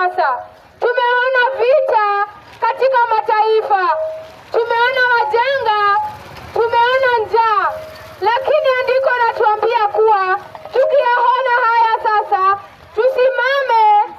sasa. Tumeona vita katika mataifa, tumeona majanga, tumeona njaa, lakini andiko natuambia kuwa tukiyaona haya sasa, tusimame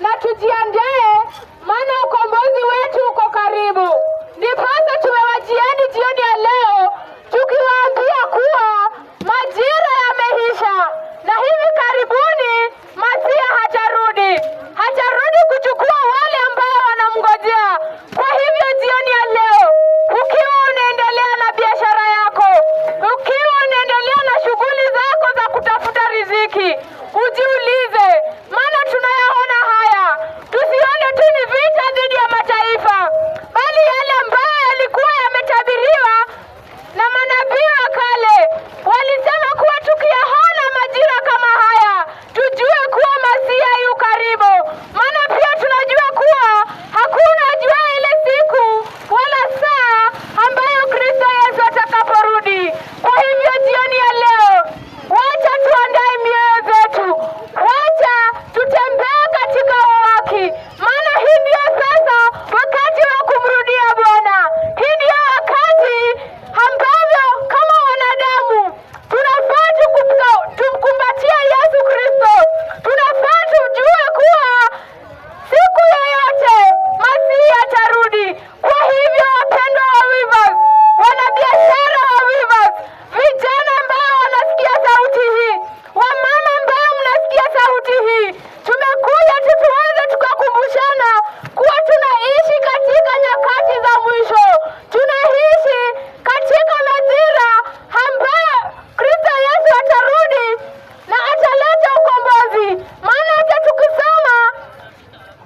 na tujiandae, maana ukombozi wetu uko karibu. Ndiposa tumewajieni jioni ya leo tukiwaambia kuwa majira yameisha, na hivi karibuni Masia hatarudi kuchukua wale ambao wanamngojea. Kwa hivyo jioni ya leo, ukiwa unaendelea na biashara yako, ukiwa unaendelea na shughuli zako za kutafuta riziki, ujiulize, maana tunayaona haya. Tusione tu ni vita dhidi ya mataifa, bali yale ambayo yalikuwa yametabiriwa na manabii wa kale. Walisema kuwa tukiyaona majira kama haya, tujue kuwa Masia yu karibu. Maana pia tunajua kuwa hakuna jua ile siku wala saa ambayo Kristo Yesu atakaporudi. Kwa hivyo jioni ya leo, wacha tuandae mioyo zetu, wacha tutembee katika uhaki, maana hii ndio sasa wakati wa kumrudia Bwana. Hii ndio wakati ambavyo kama wanadamu tunafaa tumkumbatia Yesu Kristo. Tunafaa tujue kuwa siku yoyote Masihi atarudi. Kwa hivyo wapendwa wa Weavers, wanabiashara wa Weavers, vijana ambao wanasikia sauti hii, wamama ambao mnasikia sauti hii, tumekuja tuweze tukakumbushana kuwa tunaishi katika nyakati za mwisho. Tunaishi katika majira ambayo Kristo Yesu atarudi na ataleta ukombozi. Maana hata tukisoma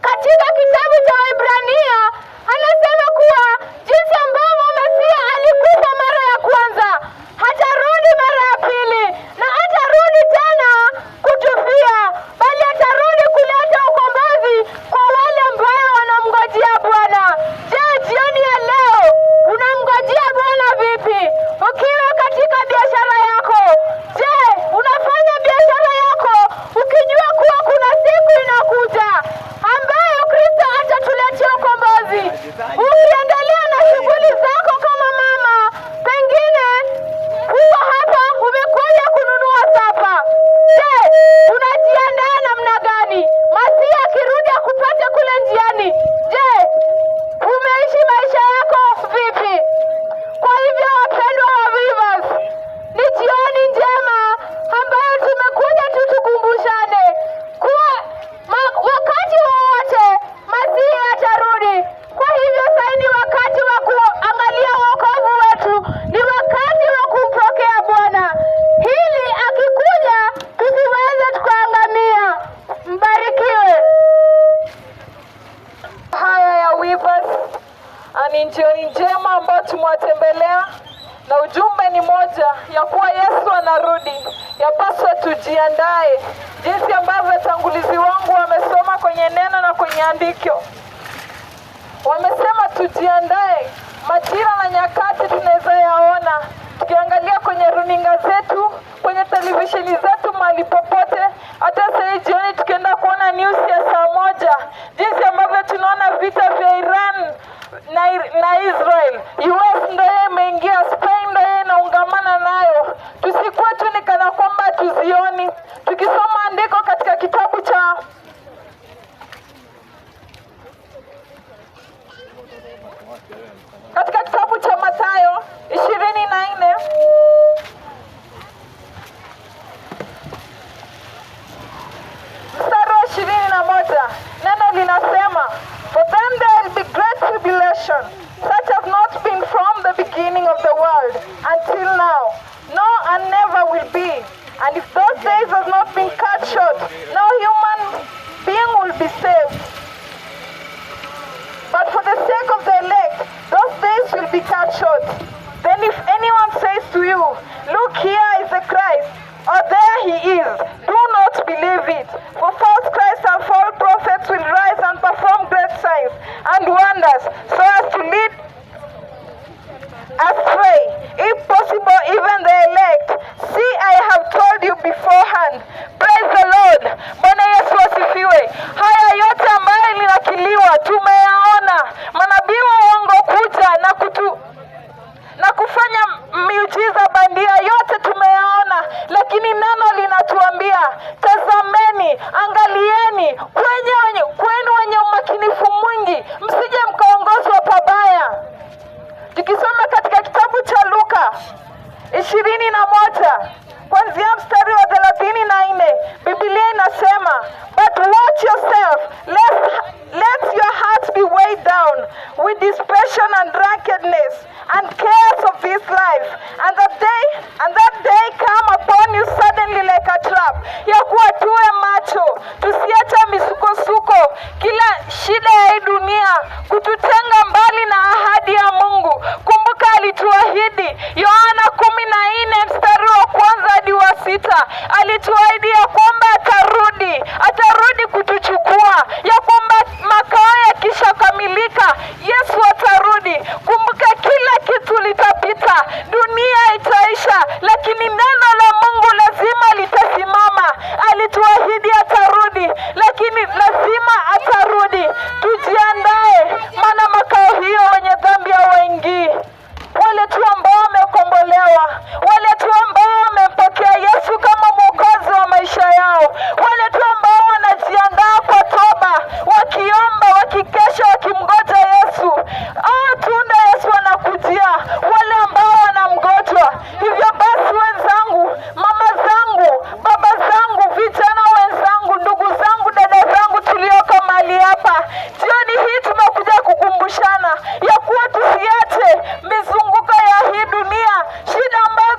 katika kitabu cha Waebrania, anasema kuwa jinsi ambavyo Masia alikufa mara ya kwanza, hatarudi mara ya pili, na hatarudi tena kutufia, bali atarudi kuleta ukombozi kwa wale ambao wanamngojea Bwana. Je, jioni ya leo unamngojea Bwana vipi? Ukiwa katika biashara yako, je, unafanya biashara yako ukijua kuwa kuna siku inakuja ambayo Kristo atatuletea ukombozi? Ukiendelea na shughuli zako kama mama, pengine huko hapa umekuja kununua sapa. Je, unajiandaa namna gani Masia akirudi akupate kule njiani? Je, umeishi maisha yako vipi? Kwa hivyo wapendwa wa Weavers, ni jioni njema ambayo tumekuja tukumbushane kuwa wakati wowote Masihi atarudi. Kwa hivyo sasa ni wakati wa kuangalia wokovu wetu, ni wakati wa kumpokea Bwana, ili akikuja tusiweze tukaangamia. Mbarikiwe. Haya ya Weavers ni jioni njema ambayo tumewatembelea, na ujumbe ni moja, ya kuwa Yesu anarudi. Yapaswa tujiandae, jinsi ambavyo watangulizi wangu wamesoma kwenye neno na kwenye andiko. Wamesema tujiandae. Majira na nyakati tunaweza yaona tukiangalia kwenye runinga zetu, kwenye televisheni zetu, mahali popote. Hata sasa jioni tukienda kuona news ya saa 1, jinsi ambavyo tunaona vita vya Iran na Israel. US ndio imeingia, Spain ndio inaungamana nayo. Tusikuwa tu ni kana kwamba tuzioni. Tukisoma andiko katika kitabu cha Mathayo 24 mstari wa 21, neno linasema, for them there will be great tribulation, such have not been from the beginning of the world until now, no and never will be. And if those days have not been cut short, no human being will be saved. But for the sake of the elect, those days will be cut short. Then if anyone says to you, look, here is the Christ, or there he is, do not believe it. For false Christs and false prophets will rise and perform great signs and wonders, so as to lead astray, if possible, even the elect. See, I have told you beforehand. Praise the Lord. Bwana Yesu asifiwe. Haya yote iliyopita alituahidi ya kwamba atarudi kutuchukua, ya kwamba makao yakishakamilika Yesu atarudi. Kumbuka kila kitu litapita, dunia itaisha, lakini neno la Mungu lazima litasimama. Alituahidi atarudi, lakini lazima atarudi. Tujiandae, maana makao hiyo wenye dhambi hawaingii. Wale tu ambao wamekombolewa, wale tu ambao wamempokea Yesu kama mwokozi wa maisha yao, wale tu ambao wanajiandaa kwa toba, wakiomba, wakikesha, wakimgoja Yesu. Tunda Yesu anakujia, wale ambao wanamgojwa. Hivyo basi wenzangu, mama zangu, baba zangu, vijana wenzangu, ndugu zangu, dada zangu tulioko mahali hapa, jioni hii tumekuja kukumbushana ya kuwa tusiache mizunguko ya hii dunia, shida ambayo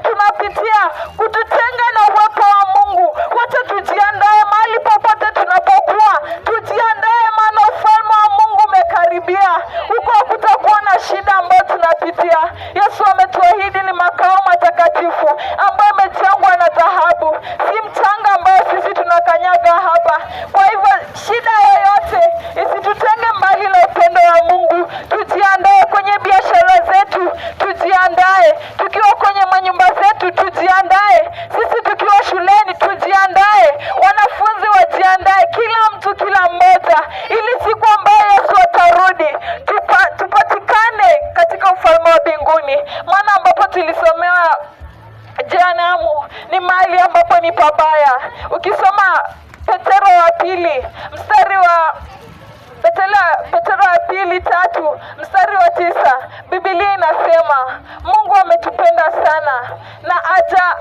tunapitia kututenga na uwepo wa Mungu. Wacha tujiandae mahali popote tunapokuwa, tujiandae, maana ufalme wa Mungu umekaribia. Huko kutakuwa na shida ambayo tunapitia. Yesu ametuahidi ni makao matakatifu ambayo imejengwa na dhahabu, si mchanga ambayo sisi tunakanyaga hapa. Kwa hivyo shida yoyote isitutenge mbali na upendo wa Mungu. Tujiandae kwenye biashara zetu, tujiandae tukiwa kwenye manyumba zetu, tujiandae sisi tukiwa shuleni, tujiandae wanafunzi wajiandae, kila mtu, kila mmoja, ili siku ambayo Yesu atarudi tupatikane katika ufalme wa mbinguni. Maana ambapo tulisomewa jehanamu ni mahali ambapo ni pabaya. Ukisoma Petero wa pili tatu mstari wa 9, Biblia inasema Mungu ametupenda sana na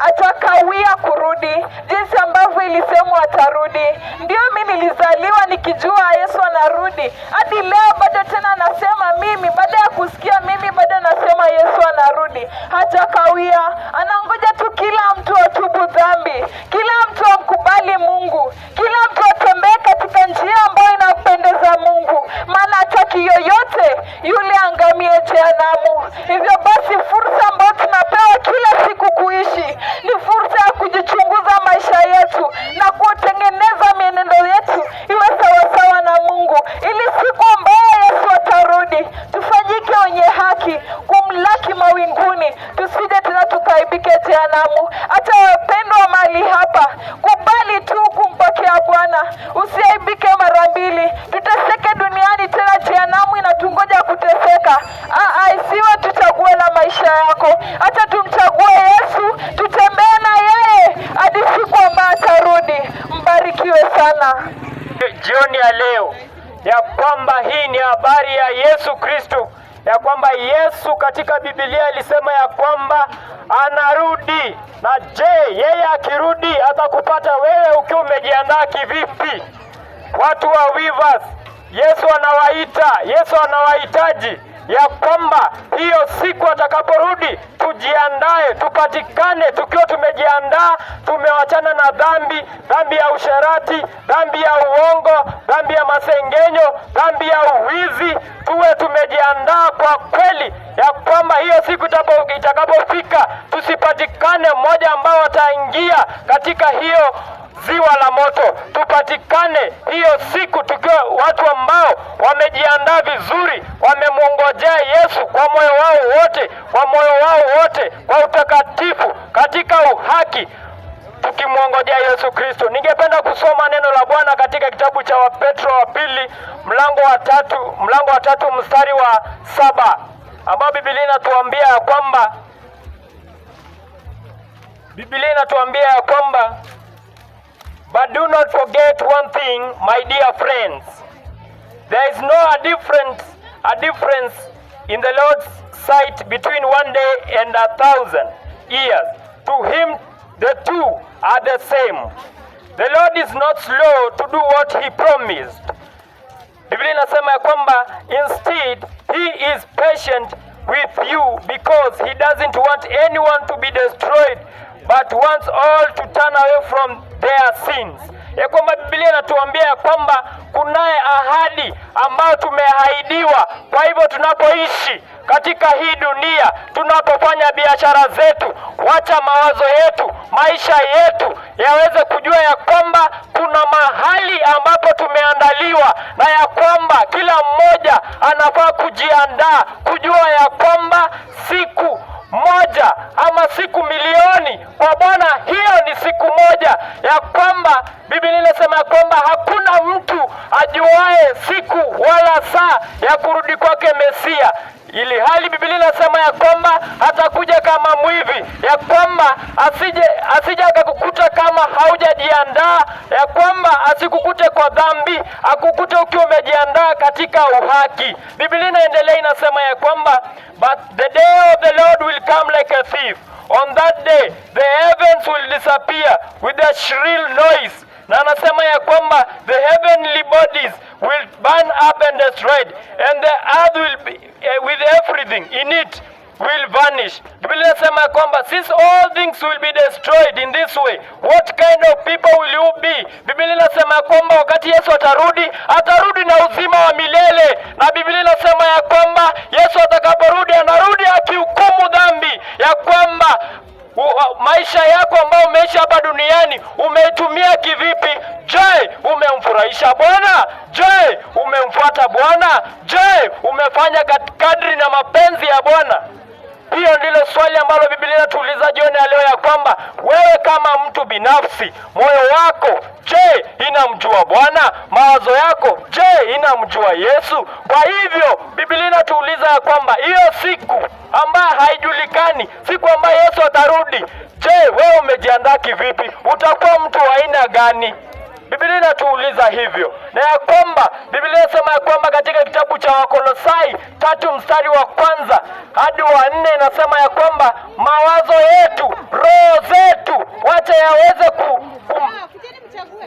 atakawia kurudi jinsi ambavyo ilisemwa atarudi. Ndio mimi nilizaliwa nikijua Yesu anarudi. Hadi leo bado tena nasema mimi, baada ya kusikia mimi bado nasema Yesu anarudi. Hajakawia, anangoja tu kila mtu atubu dhambi, kila mtu amkubali Mungu, kila mtu atembee katika njia ambayo inampendeza Mungu, maana hataki yoyote yule angamie jehanamu. Hivyo basi fursa ambayo tunapewa kila siku kuishi ni fursa ya kujichunguza maisha yetu na kutengeneza mienendo yetu iwe sawasawa na Mungu, ili siku ambayo Yesu atarudi tufanyike wenye haki, kumlaki mawinguni, tusije tena tukaibike jehanamu. Hata wapendwa mahali hapa, kubali tu kumpokea Bwana, usiaibike mara mbili. Tuteseke duniani, tena jehanamu inatungoja kuteseka. Isiwe tuchague la maisha yako, hata tumchague Yesu, tutembee na yeye hadi siku ambayo atarudi. Mbarikiwe sana jioni ya leo, ya kwamba hii ni habari ya Yesu Kristo, ya kwamba Yesu katika Biblia alisema ya kwamba anarudi. Na je, yeye akirudi atakupata wewe ukiwa umejiandaa kivipi? Watu wa Weavers, Yesu anawahitaji ya kwamba hiyo siku atakaporudi tujiandae, tupatikane tukiwa tumejiandaa, tumewachana na dhambi ya usherati, dhambi ya uongo, dhambi ya masengenyo, dhambi ya uwizi. Tuwe tumejiandaa kwa kweli ya kwamba hiyo siku itakapofika tusipatikane mmoja ambao wataingia katika hiyo ziwa la moto. Tupatikane hiyo siku tukiwa watu ambao wamejiandaa vizuri, wamemwongojea Yesu kwa moyo wao wote, kwa utakatifu, katika uhaki, tukimwongojea Yesu Kristo. Ningependa kusoma neno la Bwana katika kitabu cha Petro wa pili mlango wa tatu mstari wa 7, ambao Biblia inatuambia ya kwamba but do not forget one thing, my dear friends. There is a difference in the Lord's sight between one day and 1,000 years. To him, the two are the same. The Lord is not slow to do what he promised. Biblia inasema ya kwamba instead he is patient with you because he doesn't want anyone to be destroyed but wants all to turn away from their sins. Ya kwamba Biblia inatuambia ya kwamba kunaye ahadi ambayo tumeahidiwa. Kwa hivyo tunapoishi katika hii dunia, tunapofanya biashara zetu, wacha mawazo yetu, maisha yetu yaweze kujua ya kwamba kuna mahali ambapo tumeandaliwa, na ya kwamba kila mmoja anafaa kujiandaa kujua ya kwamba siku moja ama siku milioni kwa Bwana, hiyo ni siku moja, ya kwamba Biblia inasema ya kwamba hakuna mtu ajuae siku wala saa ya kurudi kwake Mesia, ili hali Biblia inasema ya kwamba atakuja kama mwivi, ya kwamba asije akakukuta kama haujajiandaa, ya kwamba asikukute kwa dhambi, akukute ukiwa umejiandaa katika uhaki. Biblia inaendelea inasema ya kwamba but the day of the Lord will come like a thief. On that day the heavens will disappear with a shrill noise. Na anasema ya kwamba the heavenly bodies will burn up and destroyed, and the earth will be with everything in it will vanish. Biblia inasema ya kwamba since all things will be destroyed in this way, what kind of people will you be? Biblia inasema ya kwamba wakati Yesu atarudi na uzima wa milele, na Biblia inasema ya kwamba Yesu atakaporudi anarudi akihukumu dhambi, ya kwamba maisha yako ambayo umeishi hapa duniani umeitumia kivipi? Je, umemfurahisha Bwana? Je, umemfuata Bwana? Je, umefanya kadri na mapenzi ya Bwana? Hiyo ndilo swali ambalo Biblia inatuuliza jioni ya leo, ya kwamba wewe kama mtu binafsi, moyo wako je, inamjua Bwana? Mawazo yako je, inamjua Yesu? Kwa hivyo Biblia inatuuliza ya kwamba hiyo siku ambayo haijulikani, siku ambayo Yesu atarudi, je, wewe umejiandaa kivipi? Utakuwa mtu wa aina gani? Biblia inatuuliza hivyo, na ya kwamba Biblia inasema ya kwamba katika kitabu cha Wakolosai 3 mstari wa 1 hadi wa 4 inasema ya kwamba mawazo yetu, roho zetu wacha yaweze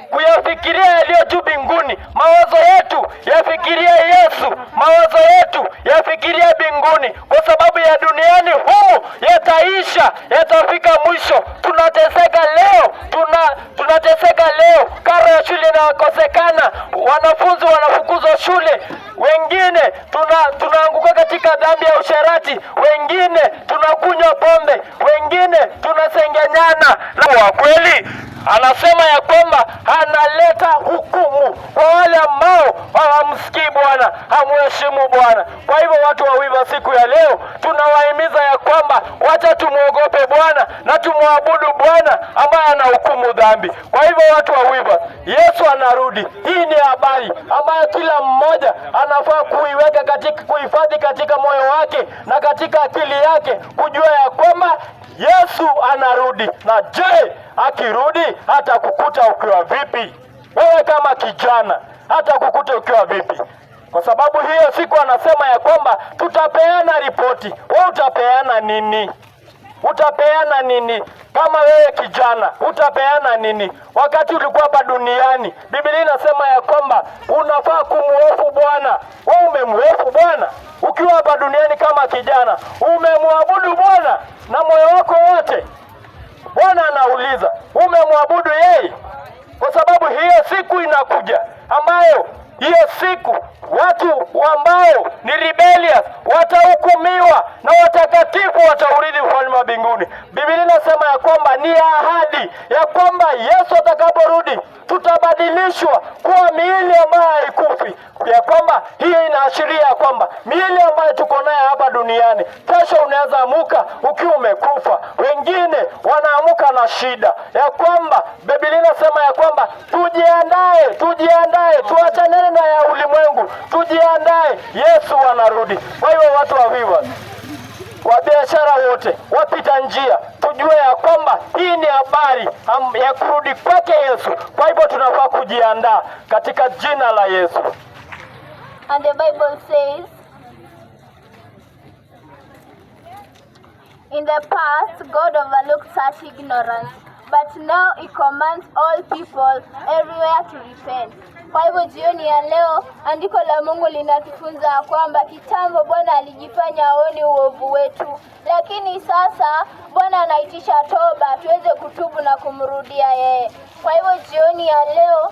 kuyafikiria yaliyo juu mbinguni. Mawazo yetu yafikiria Yesu, mawazo yetu yafikiria mbinguni, kwa sababu ya duniani humu yataisha, yatafika mwisho. Tunateseka leo, karo ya shule inakosekana, wanafunzi wanafukuzwa shule, wengine tunaanguka katika dhambi ya usherati, wengine tunakunywa pombe, wengine tunasengenyana. Na kweli anasema ya kwamba analeta hukumu kwa wale ambao hawamsikii Bwana, hamuheshimu Bwana. Kwa hivyo watu wa Wiva, siku ya leo tunawahimiza ya kwamba wacha tumuogope Bwana na tumuabudu Bwana ambaye anahukumu dhambi. Kwa hivyo watu wa Wiva, Yesu anarudi. Hii ni habari ambayo kila mmoja anafaa kuhifadhi katika moyo wake na katika akili yake, kujua ya kwamba Yesu anarudi. Na je, akirudi hata kukuta ukiwa vipi? Wewe kama kijana hata kukuta ukiwa vipi? Kwa sababu hiyo siku anasema ya kwamba tutapeana ripoti. Wewe utapeana nini? Utapeana nini? Kama wewe kijana utapeana nini wakati ulikuwa hapa duniani? Biblia inasema ya kwamba unafaa kumhofu Bwana. Wewe umemhofu Bwana ukiwa hapa duniani kama kijana? Umemwabudu Bwana na moyo wako wote? Bwana anauliza, umemwabudu yeye? Kwa sababu hiyo siku inakuja ambayo hiyo siku watu ambao ni rebellious watahukumiwa na watakatifu wataurithi ufalme wa mbinguni. Biblia inasema ya kwamba ni ahadi ya kwamba Yesu atakaporudi tutabadilishwa kuwa miili ambayo haikufi, ya kwamba hiyo inaashiria ya kwamba miili ambayo tuko nayo hapa duniani, kesho unaweza amuka ukiwa umekufa. Wengine wanaamuka na shida, ya kwamba Biblia inasema ya kwamba tujiandae, tuachanane na ya ulimwengu, tujiandae, Yesu anarudi. Kwa hiyo watu wa Wiva, wa biashara wote, wapita njia, tujue ya kwamba hii ni habari ya kurudi kwake Yesu. Kwa hivyo tunafaa kujiandaa katika jina la Yesu. And the Bible says, in the past God overlooked such ignorance, but now he commands all people everywhere to repent. Kwa hivyo jioni ya leo andiko la Mungu linatufunza kwamba kitambo Bwana alijifanya aone uovu wetu, lakini sasa Bwana anaitisha toba tuweze kutubu na kumrudia yeye. Kwa hivyo jioni ya leo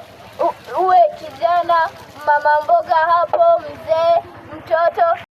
uwe kijana, mama mboga hapo, mzee, mtoto